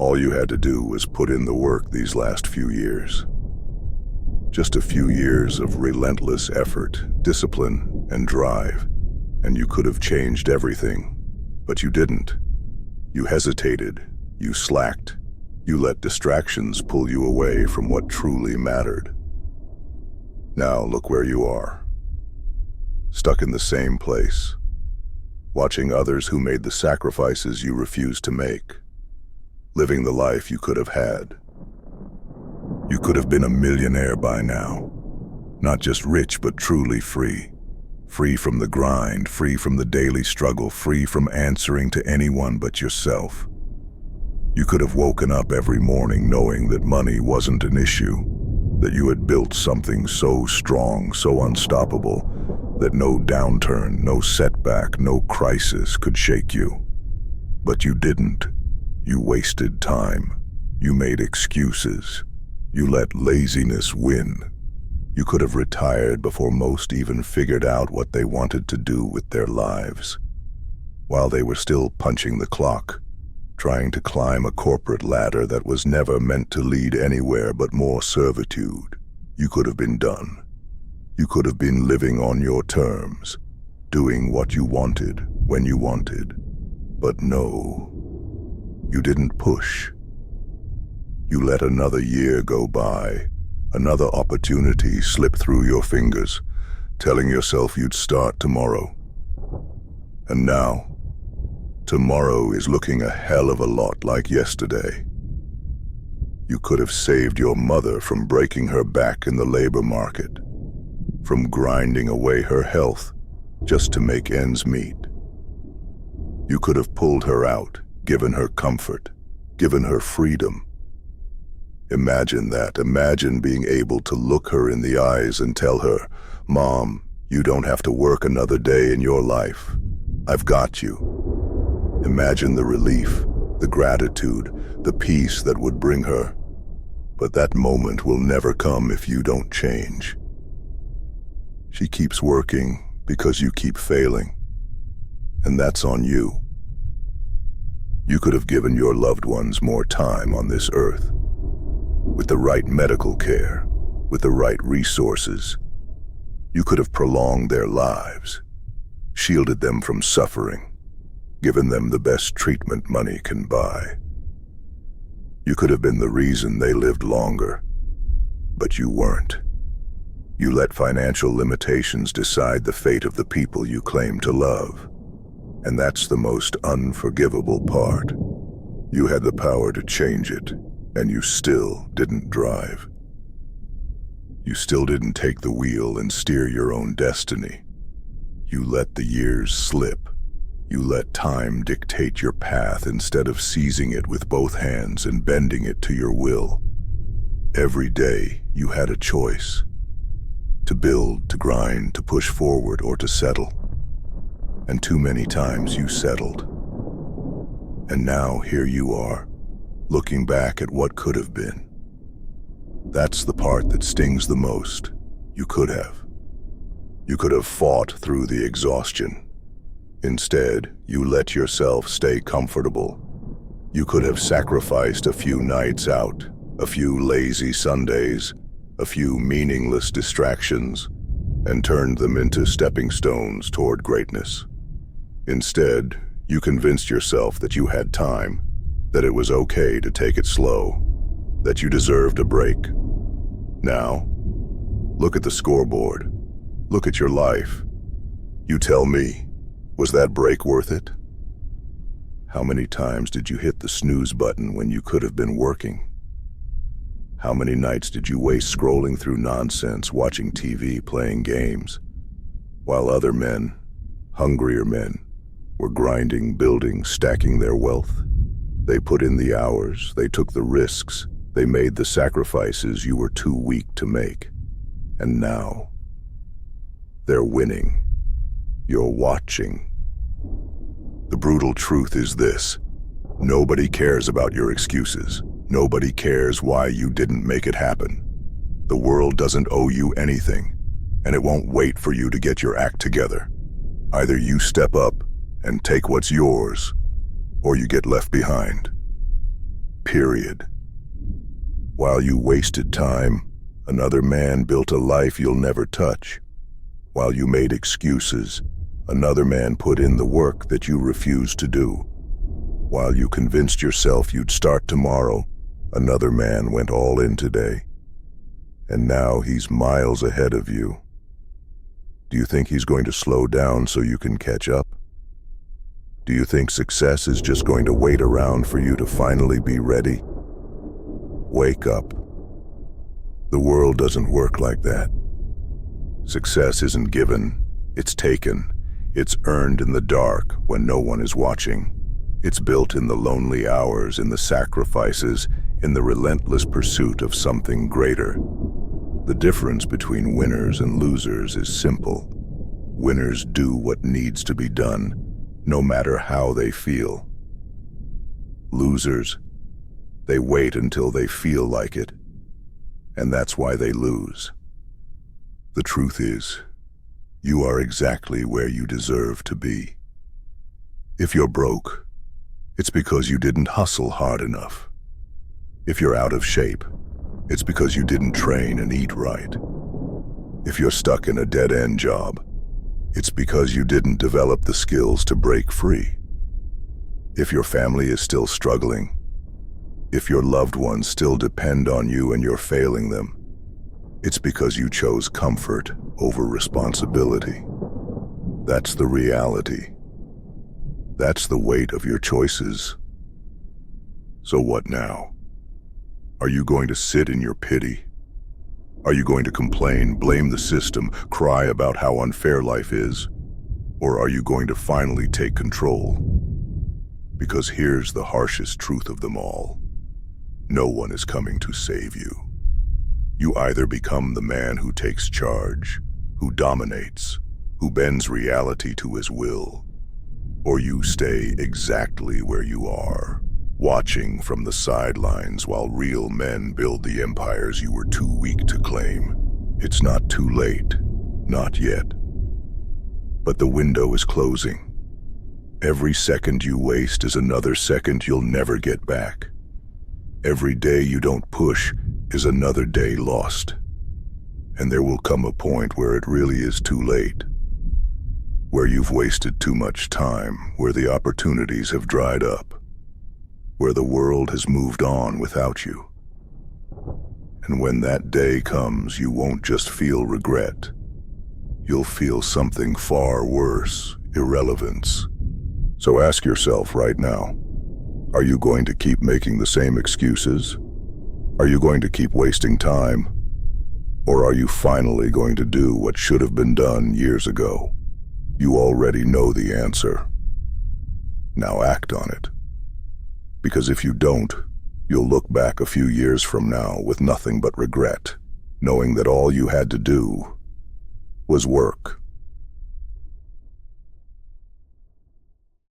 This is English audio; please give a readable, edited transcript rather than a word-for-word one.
All you had to do was put in the work these last few years. Just a few years of relentless effort, discipline, and drive, and you could have changed everything. But you didn't. You hesitated, you slacked, you let distractions pull you away from what truly mattered. Now look where you are. Stuck in the same place, watching others who made the sacrifices you refused to make, living the life you could have had. You could have been a millionaire by now, not just rich but truly free. Free from the grind, free from the daily struggle, free from answering to anyone but yourself. You could have woken up every morning knowing that money wasn't an issue, that you had built something so strong, so unstoppable, that no downturn, no setback, no crisis could shake you. But you didn't. You wasted time. You made excuses. You let laziness win. You could have retired before most even figured out what they wanted to do with their lives. While they were still punching the clock, trying to climb a corporate ladder that was never meant to lead anywhere but more servitude, you could have been done. You could have been living on your terms, doing what you wanted when you wanted. But no, you didn't push. You let another year go by, another opportunity slip through your fingers, telling yourself you'd start tomorrow. And now, tomorrow is looking a hell of a lot like yesterday. You could have saved your mother from breaking her back in the labor market, from grinding away her health just to make ends meet. You could have pulled her out, given her comfort, given her freedom. Imagine that. Imagine being able to look her in the eyes and tell her, "Mom, you don't have to work another day in your life. I've got you." Imagine the relief, the gratitude, the peace that would bring her. But that moment will never come if you don't change. She keeps working because you keep failing, and that's on you. You could have given your loved ones more time on this earth, with the right medical care, with the right resources. You could have prolonged their lives, shielded them from suffering, given them the best treatment money can buy. You could have been the reason they lived longer, but you weren't. You let financial limitations decide the fate of the people you claim to love. And that's the most unforgivable part. You had the power to change it, and you still didn't drive. You still didn't take the wheel and steer your own destiny. You let the years slip. You let time dictate your path instead of seizing it with both hands and bending it to your will. Every day you had a choice: to build, to grind, to push forward, or to settle. And too many times you settled. And now here you are, looking back at what could have been. That's the part that stings the most. You could have. You could have fought through the exhaustion. Instead, you let yourself stay comfortable. You could have sacrificed a few nights out, a few lazy Sundays, a few meaningless distractions, and turned them into stepping stones toward greatness. Instead, you convinced yourself that you had time, that it was okay to take it slow, that you deserved a break. Now, look at the scoreboard. Look at your life. You tell me, was that break worth it? How many times did you hit the snooze button when you could have been working? How many nights did you waste scrolling through nonsense, watching TV, playing games, while other men, hungrier men, were grinding, building, stacking their wealth? They put in the hours, they took the risks, they made the sacrifices you were too weak to make. And now, they're winning. You're watching. The brutal truth is this: nobody cares about your excuses. Nobody cares why you didn't make it happen. The world doesn't owe you anything, and it won't wait for you to get your act together. Either you step up and take what's yours, or you get left behind. period. While you wasted time, another man built a life you'll never touch. While you made excuses, another man put in the work that you refused to do. While you convinced yourself you'd start tomorrow, another man went all in today. And now he's miles ahead of you. Do you think he's going to slow down so you can catch up? Do you think success is just going to wait around for you to finally be ready? Wake up. The world doesn't work like that. Success isn't given, it's taken. It's earned in the dark when no one is watching. It's built in the lonely hours, in the sacrifices, in the relentless pursuit of something greater. The difference between winners and losers is simple. Winners do what needs to be done, no matter how they feel. Losers, they wait until they feel like it, and that's why they lose. The truth is, you are exactly where you deserve to be. If you're broke, it's because you didn't hustle hard enough. If you're out of shape, it's because you didn't train and eat right. If you're stuck in a dead-end job, it's because you didn't develop the skills to break free. If your family is still struggling, if your loved ones still depend on you and you're failing them, it's because you chose comfort over responsibility. That's the reality. That's the weight of your choices. So what now? Are you going to sit in your pity? Are you going to complain, blame the system, cry about how unfair life is? Or are you going to finally take control? Because here's the harshest truth of them all. No one is coming to save you. You either become the man who takes charge, who dominates, who bends reality to his will, or you stay exactly where you are, watching from the sidelines while real men build the empires you were too weak to claim. It's not too late, not yet. But the window is closing. Every second you waste is another second you'll never get back. Every day you don't push is another day lost. And there will come a point where it really is too late, where you've wasted too much time, where the opportunities have dried up, where the world has moved on without you. And when that day comes, you won't just feel regret. You'll feel something far worse, irrelevance. So ask yourself right now, are you going to keep making the same excuses? Are you going to keep wasting time? Or are you finally going to do what should have been done years ago? You already know the answer. Now act on it. Because if you don't, you'll look back a few years from now with nothing but regret, knowing that all you had to do was work.